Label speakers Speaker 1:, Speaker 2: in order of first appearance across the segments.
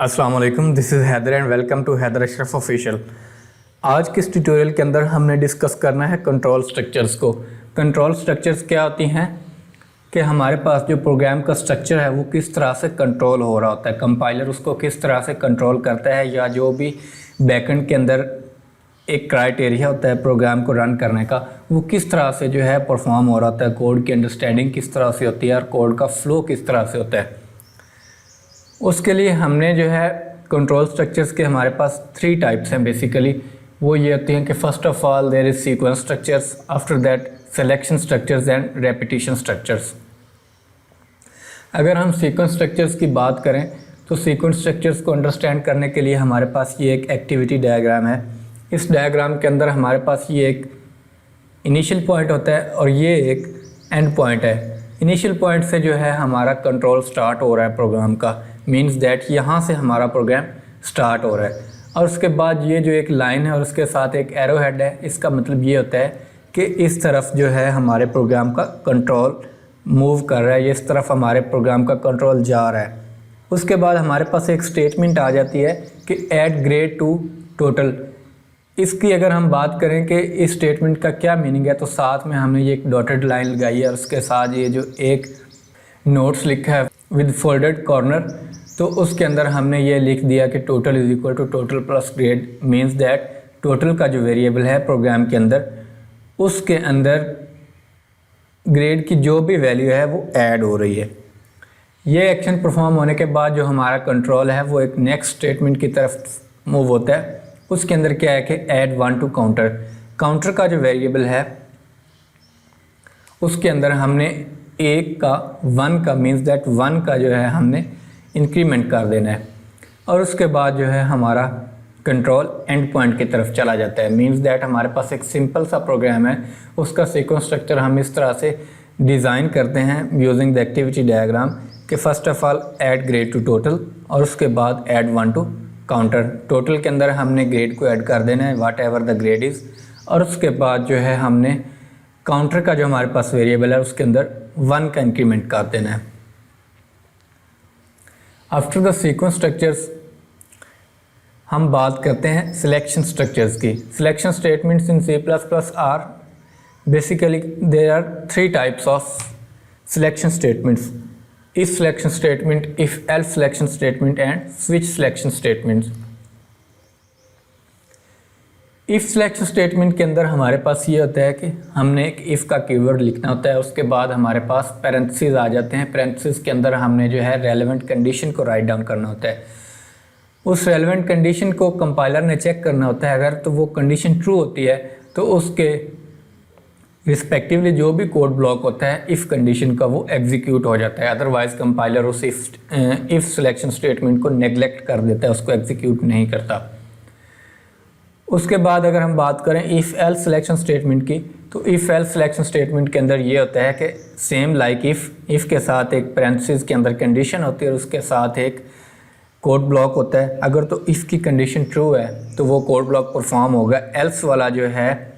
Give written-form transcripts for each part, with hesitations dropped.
Speaker 1: अस्सलाम वालेकुम, this is Haider and welcome to Haider Ashraf official. आज के इस ट्यूटोरियल के अंदर हमने डिस्कस करना है कंट्रोल स्ट्रक्चर्स को। कंट्रोल स्ट्रक्चर्स क्या होती हैं कि हमारे पास जो प्रोग्राम का स्ट्रक्चर है वो किस तरह से कंट्रोल हो रहा होता है, कंपाइलर उसको किस तरह से कंट्रोल करता है, या जो भी बैकएंड के अंदर एक क्राइटेरिया होता है प्रोग्राम को रन करने का, वो किस तरह से जो है परफॉर्म हो रहा होता है, कोड की अंडरस्टैंडिंग किस तरह से होती है और कोड का फ्लो किस तरह से होता है। उसके लिए हमने जो है कंट्रोल स्ट्रक्चर्स के हमारे पास 3 टाइप्स हैं बेसिकली। वो ये होती हैं कि first of all there is sequence structures, after that selection structures and repetition structures. अगर हम सीक्वेंस स्ट्रक्चर्स की बात करें तो सीक्वेंस स्ट्रक्चर्स को अंडरस्टैंड करने के लिए हमारे पास ये एक एक्टिविटी डायग्राम है। इस डायग्राम के अंदर हमारे पास ये एक इनिशियल पॉइंट होता है और ये एक एंड पॉइंट है। इनिशियल पॉइंट से जो है हमारा कंट्रोल स्टार्ट हो रहा है प्रोग्राम का, मींस दैट यहाँ से हमारा प्रोग्राम स्टार्ट हो रहा है। और उसके बाद ये जो एक लाइन है और उसके साथ एक एरो हेड है, इसका मतलब ये होता है कि इस तरफ जो है हमारे प्रोग्राम का कंट्रोल मूव कर रहा है, ये इस तरफ हमारे प्रोग्राम का कंट्रोल जा रहा है। उसके बाद हमारे पास एक स्टेटमेंट आ जाती है कि ऐड ग्रेड टू टोटल। इसकी अगर हम बात करें कि इस स्टेटमेंट का क्या मीनिंग है, तो साथ में हमने ये एक डॉटेड लाइन लगाई है और उसके साथ ये जो एक नोट्स लिखा है विद फोल्डेड कॉर्नर, तो उसके अंदर हमने ये लिख दिया कि total is equal to total plus grade, means that total का जो वेरिएबल है प्रोग्राम के अंदर, उसके अंदर ग्रेड की जो भी वैल्यू है वो ऐड हो रही है। ये एक्शन परफॉर्म होने के बाद जो हमारा कंट्रोल है वो एक नेक्स्ट स्टेटमेंट की तरफ मूव होता है। उसके अंदर क्या है कि ऐड 1 टू काउंटर। काउंटर का जो वेरिएबल है उसके अंदर हमने एक का 1 का, मीन्स दैट 1 का जो है हमने इंक्रीमेंट कर देना है। और उसके बाद जो है हमारा कंट्रोल एंड पॉइंट की तरफ चला जाता है, मीन्स दैट हमारे पास एक सिंपल सा प्रोग्राम है, उसका सीक्वेंस स्ट्रक्चर हम इस तरह से डिज़ाइन करते हैं यूजिंग द एक्टिविटी डायग्राम कि first of all add grade two total और उसके बाद ऐड 1 टू काउंटर। टोटल के अंदर हमने ग्रेड को ऐड कर देना है वाट एवर द ग्रेड इज़, और उसके बाद जो है हमने काउंटर का जो हमारे पास वेरिएबल है उसके अंदर 1 का इंक्रीमेंट कर देना है। आफ्टर द सीक्वेंस स्ट्रक्चर्स हम बात करते हैं सिलेक्शन स्ट्रक्चर्स की। Selection statements in C++ are basically there are 3 types of selection statements: if selection statement, if else selection statement and switch selection statements। if selection statement के अंदर हमारे पास ये होता है कि हमने एक if का कीवर्ड लिखना होता है, उसके बाद हमारे पास पैरेंथेसिस आ जाते हैं। पैरेंथेसिस के अंदर हमने जो है रेलेवेंट कंडीशन को राइट डाउन करना होता है। उस रेलेवेंट कंडीशन को कंपाइलर ने चेक करना होता है, अगर तो वो कंडीशन ट्रू होती है तो उसके रिस्पेक्टिवली जो भी कोड ब्लॉक होता है इफ़ कंडीशन का वो एग्जीक्यूट हो जाता है, अदरवाइज़ कंपाइलर उस इफ़ सिलेक्शन स्टेटमेंट को नेगलेक्ट कर देता है, उसको एग्जीक्यूट नहीं करता। उसके बाद अगर हम बात करें इफ़ एल्स सिलेक्शन स्टेटमेंट की, तो इफ़ एल्स सिलेक्शन स्टेटमेंट के अंदर ये होता है कि सेम लाइक इफ़ के साथ एक पैरेंथेसिस के अंदर कंडीशन होती है और उसके साथ एक कोड ब्लॉक होता है। अगर तो इफ़ की कंडीशन ट्रू है तो वो कोड ब्लॉक परफॉर्म होगा, एल्स वाला जो है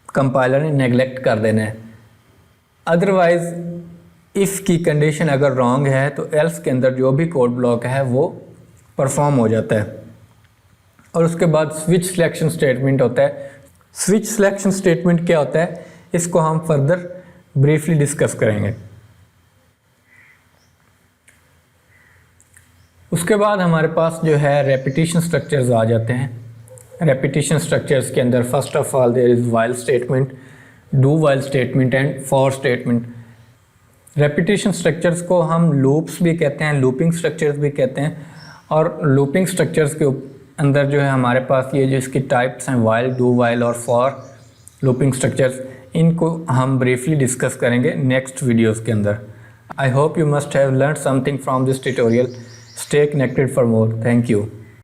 Speaker 1: कंपाइलर ने नेगलेक्ट कर देना है। अदरवाइज़ इफ़ की कंडीशन अगर रॉन्ग है तो एल्स के अंदर जो भी कोड ब्लॉक है वो परफॉर्म हो जाता है। और उसके बाद स्विच सिलेक्शन स्टेटमेंट होता है। स्विच सिलेक्शन स्टेटमेंट क्या होता है, इसको हम फर्दर ब्रीफली डिस्कस करेंगे। उसके बाद हमारे पास जो है रेपिटेशन स्ट्रक्चर्स आ जाते हैं। रेपिटेशन स्ट्रक्चर्स के अंदर first of all there is while statement, do while statement and for statement. Repetition structures को हम लूप्स भी कहते हैं, लूपिंग स्ट्रक्चर्स भी कहते हैं। और लूपिंग स्ट्रक्चर्स के अंदर जो है हमारे पास ये जो इसकी टाइप्स हैं वाइल, डू वाइल और फॉर लूपिंग स्ट्रक्चर्स, इनको हम ब्रीफली डिस्कस करेंगे नेक्स्ट वीडियोज़ के अंदर। I hope you must have learn something from this tutorial. Stay connected for more. Thank you.